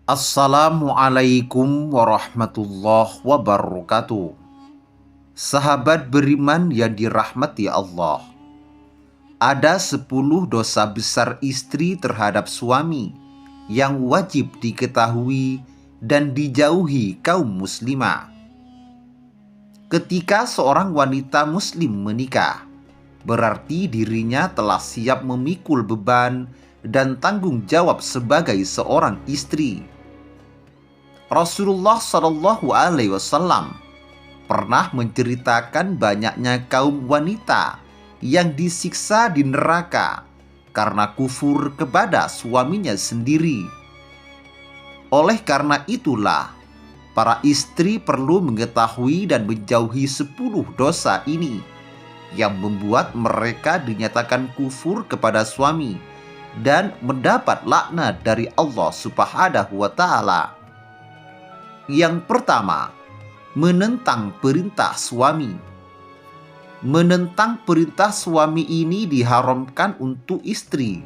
Assalamualaikum warahmatullahi wabarakatuh. Sahabat beriman yang dirahmati Allah, ada 10 dosa besar istri terhadap suami yang wajib diketahui dan dijauhi kaum muslimah. Ketika seorang wanita muslim menikah, berarti dirinya telah siap memikul beban dan tanggung jawab sebagai seorang istri. Rasulullah Shallallahu Alaihi Wasallam pernah menceritakan banyaknya kaum wanita yang disiksa di neraka karena kufur kepada suaminya sendiri. Oleh karena itulah, para istri perlu mengetahui dan menjauhi 10 dosa ini yang membuat mereka dinyatakan kufur kepada suami dan mendapat laknat dari Allah Subhanahu wa Ta'ala. Yang pertama, menentang perintah suami. Menentang perintah suami ini diharamkan untuk istri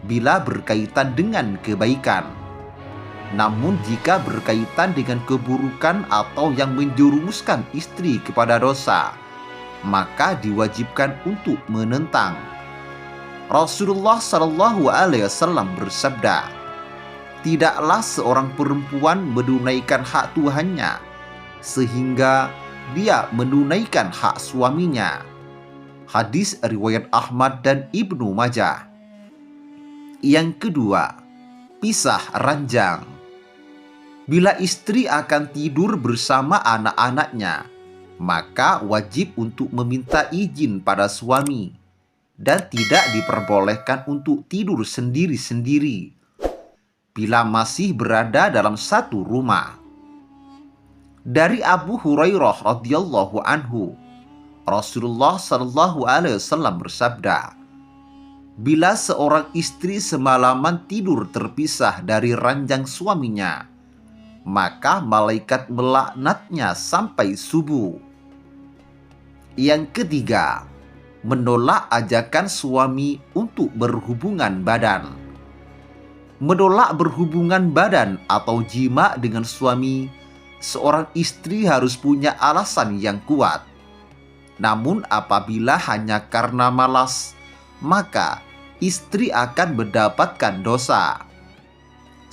bila berkaitan dengan kebaikan. Namun jika berkaitan dengan keburukan atau yang menjerumuskan istri kepada dosa, maka diwajibkan untuk menentang. Rasulullah Shallallahu Alaihi Wasallam bersabda, "Tidaklah seorang perempuan menunaikan hak Tuhannya sehingga dia menunaikan hak suaminya." Hadis riwayat Ahmad dan Ibnu Majah. Yang kedua, pisah ranjang. Bila istri akan tidur bersama anak-anaknya, maka wajib untuk meminta izin pada suami dan tidak diperbolehkan untuk tidur sendiri-sendiri bila masih berada dalam satu rumah. Dari Abu Hurairah radhiyallahu anhu, Rasulullah Shallallahu Alaihi Wasallam bersabda, "Bila seorang istri semalaman tidur terpisah dari ranjang suaminya, maka malaikat melaknatnya sampai subuh." Yang ketiga, menolak ajakan suami untuk berhubungan badan. Menolak berhubungan badan atau jima dengan suami, seorang istri harus punya alasan yang kuat. Namun apabila hanya karena malas, maka istri akan mendapatkan dosa.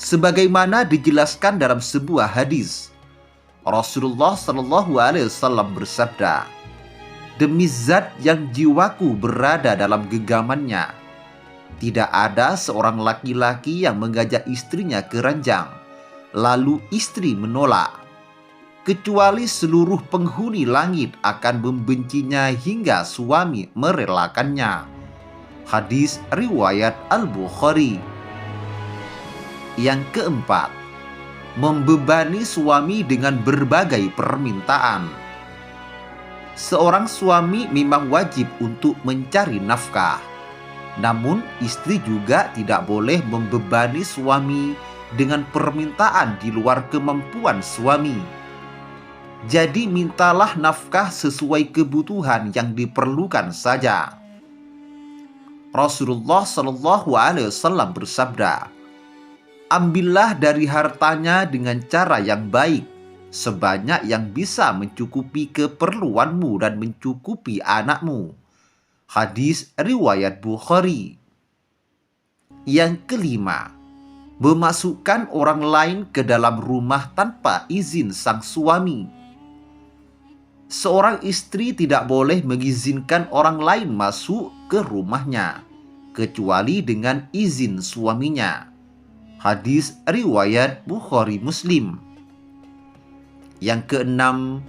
Sebagaimana dijelaskan dalam sebuah hadis, Rasulullah Shallallahu Alaihi Wasallam bersabda, "Demi zat yang jiwaku berada dalam genggamannya, tidak ada seorang laki-laki yang mengajak istrinya ke ranjang, lalu istri menolak, kecuali seluruh penghuni langit akan membencinya hingga suami merelakannya." Hadis riwayat Al-Bukhari. Yang keempat, membebani suami dengan berbagai permintaan. Seorang suami memang wajib untuk mencari nafkah. Namun istri juga tidak boleh membebani suami dengan permintaan di luar kemampuan suami. Jadi mintalah nafkah sesuai kebutuhan yang diperlukan saja. Rasulullah Shallallahu Alaihi Wasallam bersabda, "Ambillah dari hartanya dengan cara yang baik, sebanyak yang bisa mencukupi keperluanmu dan mencukupi anakmu." Hadis riwayat Bukhari. Yang kelima, memasukkan orang lain ke dalam rumah tanpa izin sang suami. Seorang istri tidak boleh mengizinkan orang lain masuk ke rumahnya, kecuali dengan izin suaminya. Hadis riwayat Bukhari Muslim. Yang keenam,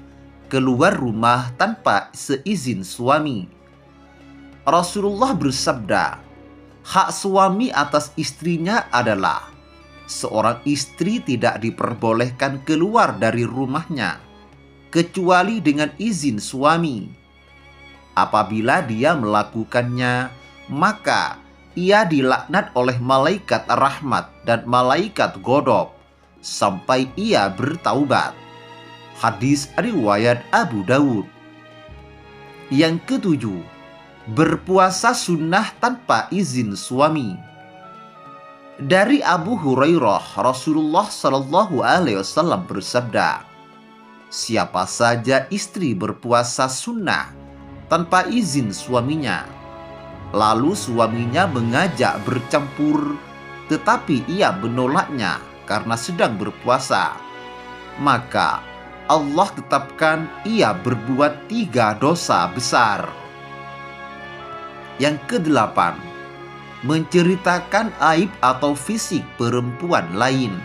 keluar rumah tanpa seizin suami. Rasulullah bersabda, hak suami atas istrinya adalah seorang istri tidak diperbolehkan keluar dari rumahnya kecuali dengan izin suami. Apabila dia melakukannya, maka ia dilaknat oleh malaikat rahmat dan malaikat ghadab sampai ia bertaubat. Hadis riwayat Abu Dawud. Yang ketujuh, berpuasa sunnah tanpa izin suami. Dari Abu Hurairah, Rasulullah Shallallahu Alaihi Wasallam bersabda, siapa saja istri berpuasa sunnah tanpa izin suaminya, lalu suaminya mengajak bercampur, tetapi ia menolaknya karena sedang berpuasa, maka Allah tetapkan ia berbuat 3 dosa besar. Yang kedelapan, menceritakan aib atau fisik perempuan lain.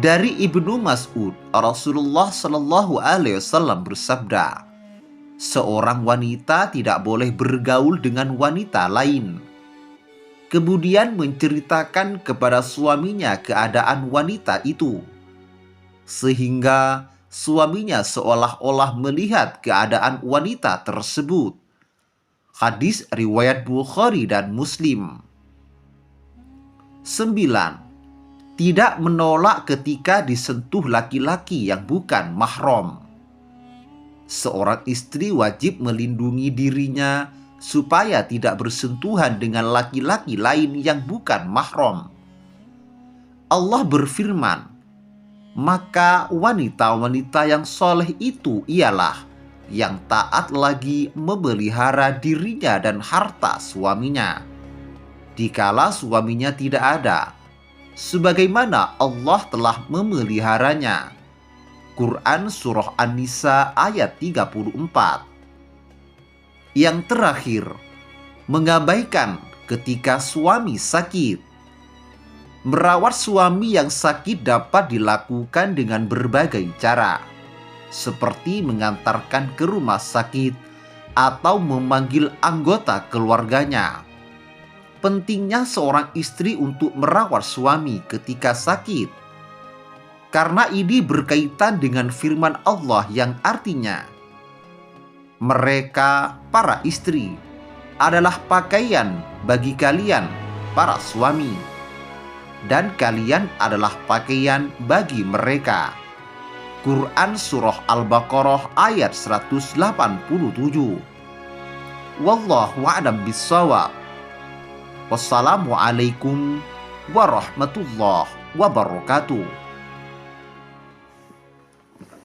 Dari Ibnu Mas'ud, Rasulullah Shallallahu Alaihi Wasallam bersabda, seorang wanita tidak boleh bergaul dengan wanita lain, kemudian menceritakan kepada suaminya keadaan wanita itu, sehingga suaminya seolah-olah melihat keadaan wanita tersebut. Hadis riwayat Bukhari dan Muslim. 9. Tidak menolak ketika disentuh laki-laki yang bukan mahram. Seorang istri wajib melindungi dirinya supaya tidak bersentuhan dengan laki-laki lain yang bukan mahram. Allah berfirman, maka wanita-wanita yang soleh itu ialah yang taat lagi memelihara dirinya dan harta suaminya, dikala suaminya tidak ada, sebagaimana Allah telah memeliharanya. Quran Surah An-Nisa ayat 34. Yang terakhir, mengabaikan ketika suami sakit. Merawat suami yang sakit dapat dilakukan dengan berbagai cara, seperti mengantarkan ke rumah sakit atau memanggil anggota keluarganya. Pentingnya seorang istri untuk merawat suami ketika sakit, karena ini berkaitan dengan firman Allah yang artinya, mereka, para istri, adalah pakaian bagi kalian, para suami, dan kalian adalah pakaian bagi mereka. Quran Surah Al-Baqarah ayat 187. Wallahu a'lam bishawab. Wassalamualaikum warahmatullahi wabarakatuh.